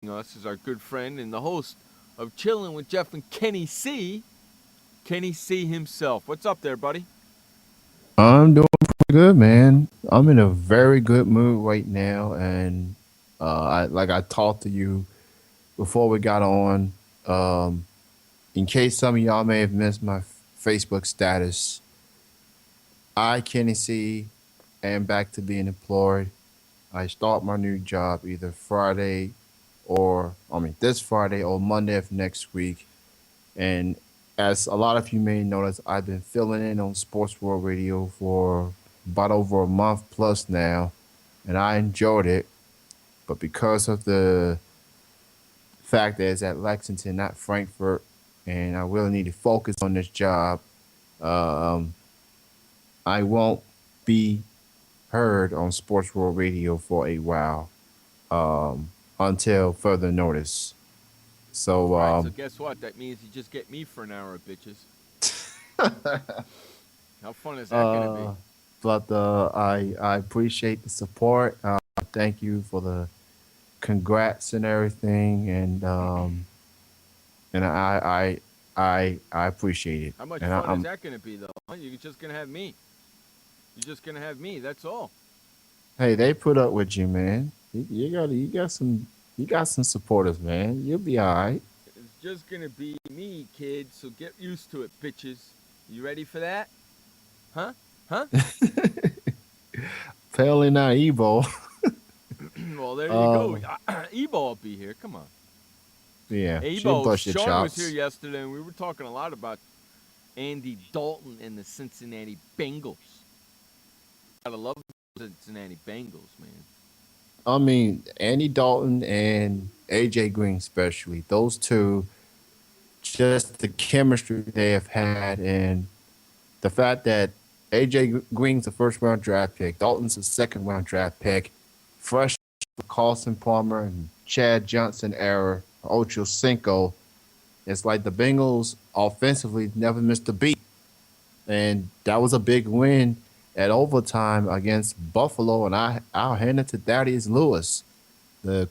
us is our good friend and the host of Chillin' with Jeff and Kenny C. Kenny C himself. What's up there, buddy? I'm doing pretty good, man. I'm in a very good mood right now, and I talked to you before we got on. Um, in case some of y'all may have missed my Facebook status, I Kenny C am back to being employed. I start my new job either Friday this Friday or Monday of next week. And as a lot of you may notice, I've been filling in on Sports World Radio for about over a month plus now, and I enjoyed it. But because of the fact that it's at Lexington, not Frankfurt, and I really need to focus on this job, um, I won't be heard on Sports World Radio for a while until further notice. So, All right, so guess what? That means you just get me for an hour, bitches. How fun is that going to be? uh, but I appreciate the support. Thank you for the congrats and everything, and I appreciate it. How much And fun is I'm that going to be, though? Huh? You're just going to have me. You're just going to have me. That's all. Hey, they put up with you, man. You got some supporters, man. You'll be all right. It's just going to be me, kid, so get used to it, bitches. You ready for that? Huh? Huh? Apparently not Evo. Well, there you go. Ebo will be here. Come on. Yeah, she'll Ebo, bust your Sean was here chops. yesterday, and we were talking a lot about Andy Dalton and the Cincinnati Bengals. Gotta love the Cincinnati Bengals, man. I mean, Andy Dalton and AJ Green, especially those two, just the chemistry they have had, and the fact that AJ Green's a first round draft pick, Dalton's a second round draft pick, fresh Carlson Palmer and Chad Johnson era, Ocho Cinco. It's like the Bengals offensively never missed a beat. And that was a big win at overtime against Buffalo. And I'll hand it to Thaddeus Lewis, the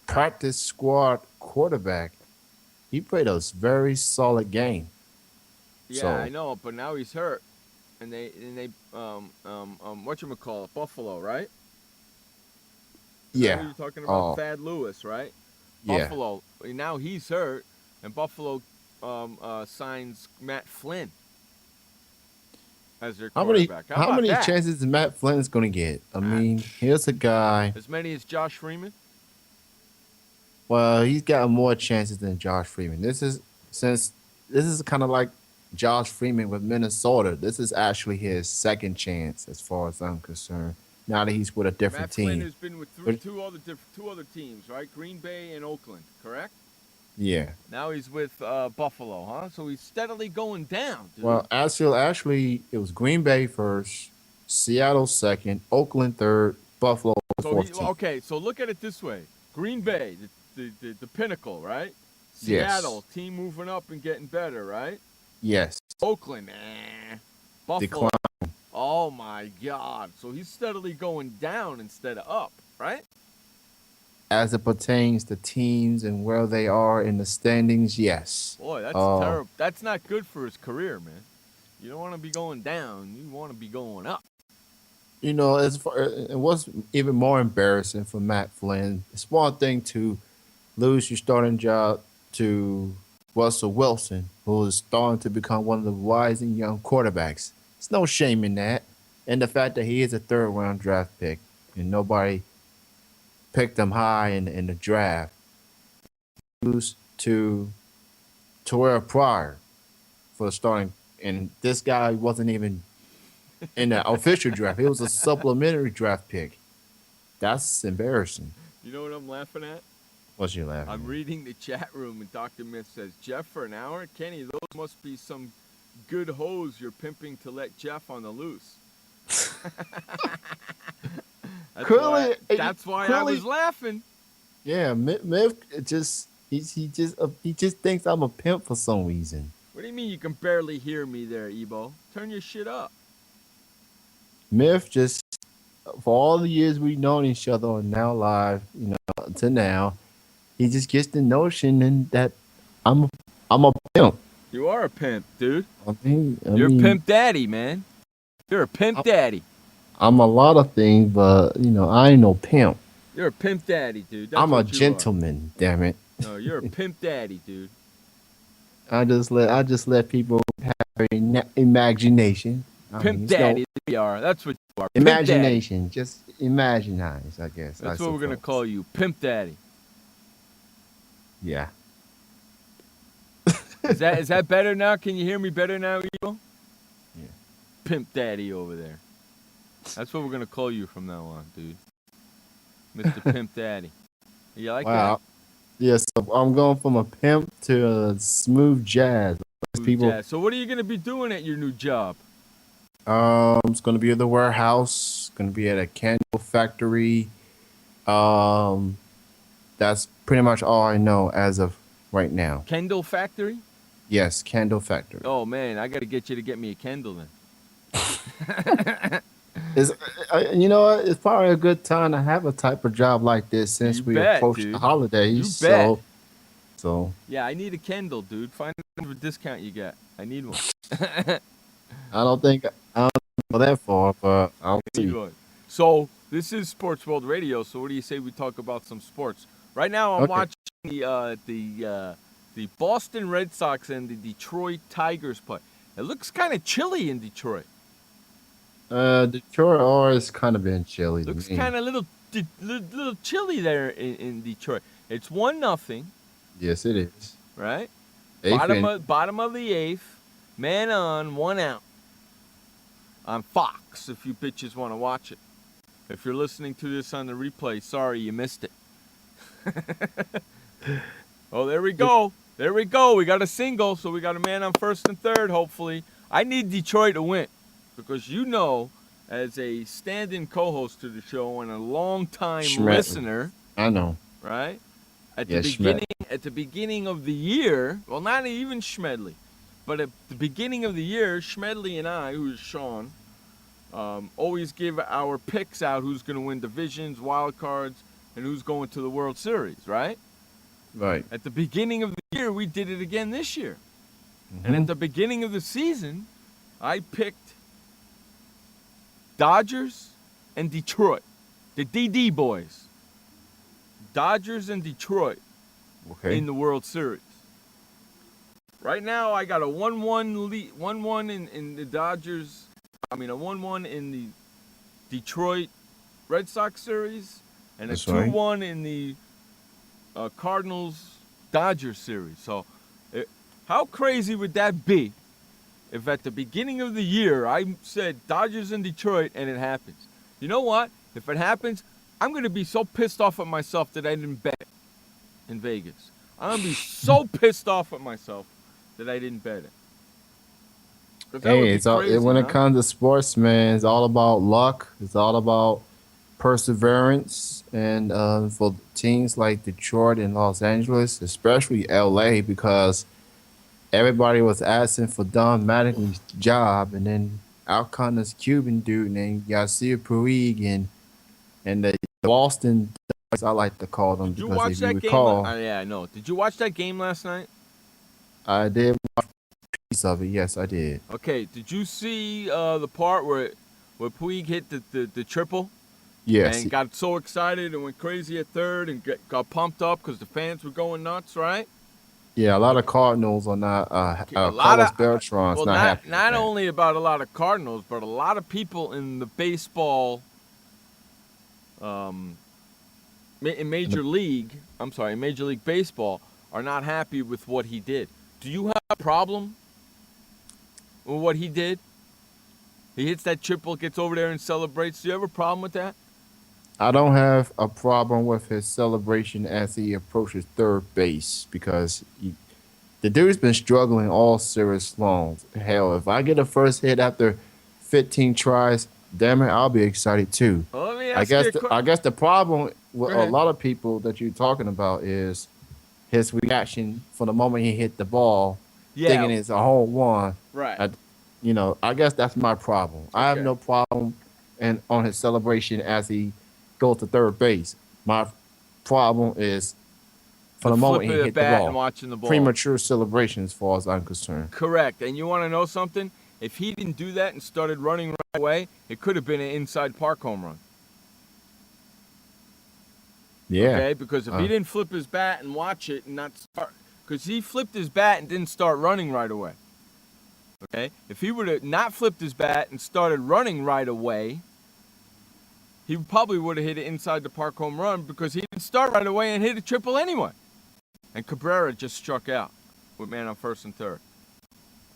practice squad quarterback. He played a very solid game. Yeah, I So know, but now he's hurt, and they whatchamacallit, Buffalo, right? Is that what yeah, you're talking about? uh, Thad Lewis, right? yeah. Buffalo. Now he's hurt, and Buffalo signs Matt Flynn as their How many quarterback. How how about many that? chances is Matt Flynn's gonna get? I Uh, mean, here's a guy. as many as Josh Freeman. Well, he's got more chances than Josh Freeman. This is kind of like Josh Freeman with Minnesota. This is actually his second chance, as far as I'm concerned. Now that he's with a different Matt Flynn team, has been with but two other teams, right? Green Bay and Oakland, correct? yeah. Now he's with Buffalo, huh? So he's steadily going down, dude. Well, actually, it was Green Bay first, Seattle second, Oakland third, Buffalo So he 14th. okay. So look at it this way: Green Bay, the pinnacle, right? Yes, Seattle, team moving up and getting better, right? yes. Oakland, Buffalo. Decline. Oh my God! So he's steadily going down instead of up, right? As it pertains to teams and where they are in the standings, yes. Boy, that's Uh, terrible. That's not good for his career, man. You don't want to be going down. You want to be going up. and what's even more embarrassing for Matt Flynn, it's one thing to lose your starting job to Russell Wilson, who is starting to become one of the rising young quarterbacks. There's no shame in that. And the fact that he is a third round draft pick and nobody picked him high in the draft. Lose to Terrell Pryor for starting, and this guy wasn't even in the official draft. It was a supplementary draft pick. That's embarrassing. You know what I'm laughing at? What's you laughing I'm reading the chat room, and Dr. Myth says, Jeff for an hour? Kenny, those must be some good hoes you're pimping to let Jeff on the loose. at? Clearly, That's why I was laughing. yeah. Myth he just thinks I'm a pimp for some reason. What do you mean you can barely hear me there, Ebo? Turn your shit up. Myth just for all the years we've known each other and now live, to now, he just gets the notion and that I'm I'm a pimp. You are a pimp, dude. I mean, I You're a mean, pimp daddy, man. You're a pimp I'm, daddy. I'm a lot of things, but I ain't no pimp. You're a pimp daddy, dude. That's I'm a what you are. gentleman. Damn it! No, you're a pimp daddy, dude. I just let people have imagination. I mean, Pimp it's no daddy, they are. That's what you are. Pimp daddy. imagination. Just imaginize, I guess. I That's what we're gonna suppose. call you, pimp daddy. Yeah. Is that better now? Can you hear me better now, Eagle? Yeah. Pimp daddy over there. That's what we're gonna call you from now on, dude. Mr. Pimp Daddy. You like Wow. Yes, I'm going from a pimp to a smooth jazz. that? Smooth People, jazz. So what are you gonna be doing at your new job? it's gonna be at the warehouse. Gonna be at a candle factory. Um, that's pretty much all I know as of right now. Kendall Factory? Yes, candle factory. Oh man, I gotta get you to get me a Kendall then. Is what? It's probably a good time to have a type of job like this since You we bet, approach the dude. holidays. You bet. So Yeah, I need a Kendall, dude. Find whatever discount you got. I need one. I don't go that far, but I'll Need see. one. So this is Sports World Radio. So what do you say we talk about some sports? Right now, I'm Okay. watching the Boston Red Sox and the Detroit Tigers play. It looks kind of chilly in Detroit. Detroit always kind of been chilly to Looks me. kind of little chilly there in Detroit. It's 1-0, Yes, it is. right? Eighth inning. Bottom of the eighth, man on, 1 out. On Fox, if you bitches want to watch it. If you're listening to this on the replay, sorry you missed it. Oh, there we go. There we go. We got a single, so we got a man on first and third, hopefully. I need Detroit to win because as a stand-in co-host to the show and a long-time Schmet. listener, I know. right? At Yeah, the beginning of the year, well, not even Schmedley, but at the beginning of the year, Schmedley and I, who's Sean, always give our picks out who's going to win divisions, wild cards, and who's going to the World Series, right? Right. At the beginning of the year, we did it again this year. Mm-hmm. And at the beginning of the season, I picked Dodgers and Detroit, the DD boys. Dodgers and Detroit Okay. in the World Series. Right now, I got a 1-1 lead, 1-1 in the Dodgers. I mean, a 1-1 in the Detroit Red Sox series, and That's a right. 2-1 in the Cardinals Dodgers series. So, how crazy would that be if at the beginning of the year I said Dodgers and Detroit and it happens? You know what? If it happens, I'm going to be so pissed off at myself that I didn't bet in Vegas. I'm going to be so pissed off at myself that I didn't bet it. 'Cause that would Hey, be it's all crazy, when it huh? comes to sports, man. It's all about luck. It's all about perseverance, and for teams like Detroit and Los Angeles, especially LA, because everybody was asking for Don Mattingly's job, and then out comes this Cuban dude named Yasier Puig, and the Boston, I like to call them, Did you because watch if you that game? recall, Yeah, I know. Did you watch that game last night? I did watch a piece of it. Yes, I did. Okay. Did you see the part where Puig hit the triple Yes, and got so excited and went crazy at third and got pumped up because the fans were going nuts, right? yeah. A lot of Cardinals are not. A lot Carlos of Beltran's well, not happy. not with that. only about a lot of Cardinals, but a lot of people in the baseball, in Major League Baseball, are not happy with what he did. Do you have a problem with what he did? He hits that triple, gets over there and celebrates. Do you have a problem with that? I don't have a problem with his celebration as he approaches third base, because the dude's been struggling all series long. Hell, if I get a first hit after 15 tries, damn it, I'll be excited too. Well, let me I ask guess you I guess the problem with Go a ahead. lot of people that you're talking about is his reaction from the moment he hit the ball, thinking it's a home run. Right. I guess that's my problem. I have Okay. no problem on his celebration as he goes to third base. My problem is from the moment he flipping the hit the bat and ball. watching the ball. Premature celebration, as far as I'm concerned. Correct. And you want to know something? If he didn't do that and started running right away, it could have been an inside park home run. Yeah. Okay? Because if he didn't flip his bat and watch it and not start, because he flipped his bat and didn't start running right away. Okay? If he would have not flipped his bat and started running right away, he probably would have hit an inside the park home run because he didn't start right away and hit a triple anyway. And Cabrera just struck out with man on first and third.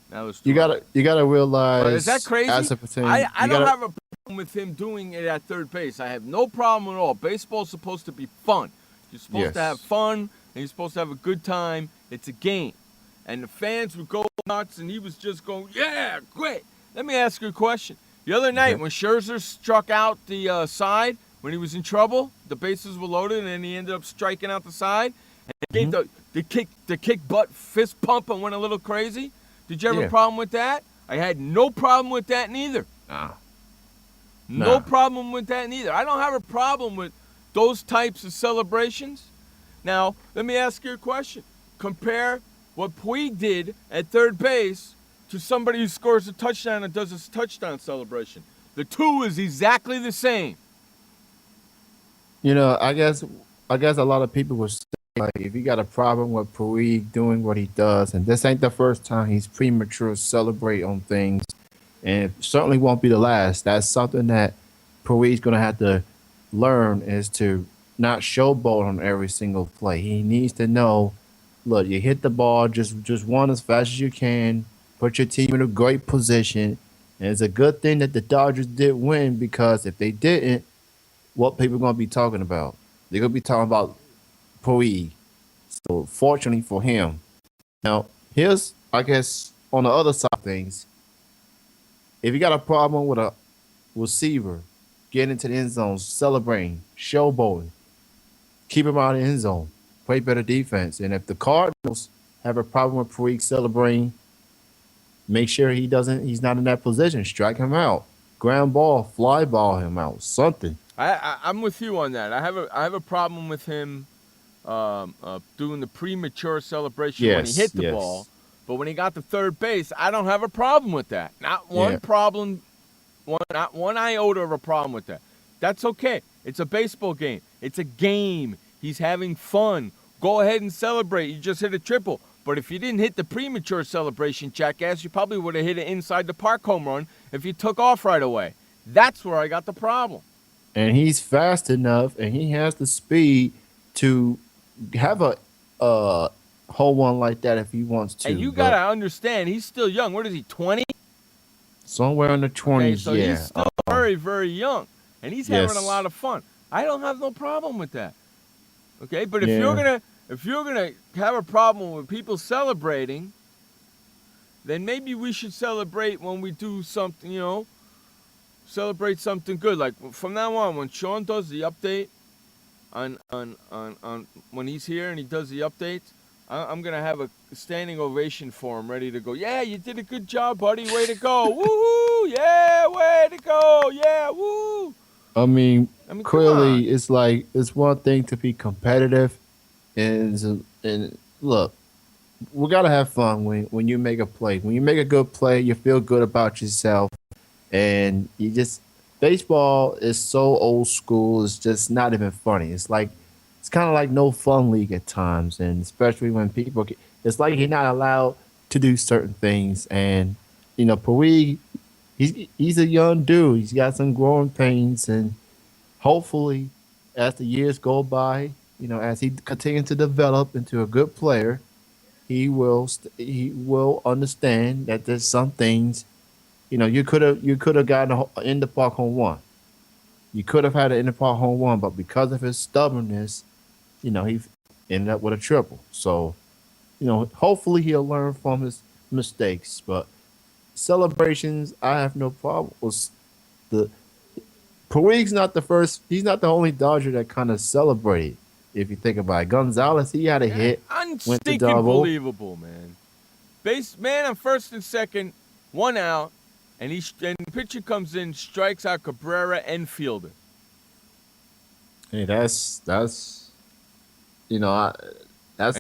Now you gotta realize. But is that crazy? As a pertain, I don't have a problem with him doing it at third base. I have no problem at all. Baseball's supposed to be fun. You're supposed to have fun, and you're supposed to have a good time. It's a game. And the fans would go nuts, and he was just going, yeah, great. Let me ask you a question. The other night, when Scherzer struck out the side, when he was in trouble, the bases were loaded, and then he ended up striking out the side, and he gave the kick butt fist pump and went a little crazy. Did you have a problem with that? I had no problem with that neither. No problem with that neither. I don't have a problem with those types of celebrations. Now, let me ask you a question. Compare what Puig did at third base to somebody who scores a touchdown and does a touchdown celebration. The two is exactly the same. You know, I guess a lot of people would say, like, if you got a problem with Puig doing what he does, and this ain't the first time he's premature celebrate on things, and it certainly won't be the last. That's something that Puig's going to have to learn, is to not showboat on every single play. He needs to know, look, you hit the ball, just run as fast as you can, put your team in a great position. And it's a good thing that the Dodgers did win, because if they didn't, what people are going to be talking about? They're going to be talking about Puig. So fortunately for him. Now, here's, I guess, on the other side of things, if you got a problem with a receiver getting into the end zone, celebrating, showboating, keep him out of the end zone, play better defense. And if the Cardinals have a problem with Puig celebrating, make sure he's not in that position. Strike him out. Ground ball, fly ball him out. Something. I'm with you on that. I have a problem with him doing the premature celebration when he hit the ball. But when he got to third base, I don't have a problem with that. Not one problem, not one iota of a problem with that. That's okay. It's a baseball game. It's a game. He's having fun. Go ahead and celebrate. You just hit a triple. But if you didn't hit the premature celebration, jackass, you probably would have hit it inside the park home run if you took off right away. That's where I got the problem. And he's fast enough, and he has the speed to have a home run like that if he wants to. And you got to understand, he's still young. What is he, 20? Somewhere in the 20s, okay, so he's still very, very young. And he's having a lot of fun. I don't have no problem with that. Okay, but if you're gonna have a problem with people celebrating, then maybe we should celebrate when we do something, celebrate something good. Like from now on, when Sean does the update on when he's here and he does the updates, I'm gonna have a standing ovation for him, ready to go. Yeah, you did a good job, buddy. Way to go. Woo-hoo. Yeah, way to go. Yeah, woo. I mean clearly, it's like, it's one thing to be competitive, and look, we gotta have fun when you make a play. When you make a good play, you feel good about yourself, and baseball is so old school. It's just not even funny. It's kind of like no fun league at times, and especially when people it's like you're not allowed to do certain things. And Puig, he's a young dude. He's got some growing pains, and hopefully, as the years go by, as he continues to develop into a good player, he will understand that there's some things, you could have gotten an in the park home run. You could have had an in the park home run, but because of his stubbornness, he ended up with a triple. So, hopefully he'll learn from his mistakes. But celebrations, I have no problem with. Puig's not the first. He's not the only Dodger that kind of celebrated. If you think about it, Gonzalez, he had a hit, went to double. Unbelievable, man. Base man on first and second, 1 out, and the pitcher comes in, strikes out Cabrera and fielder. Hey, that's That's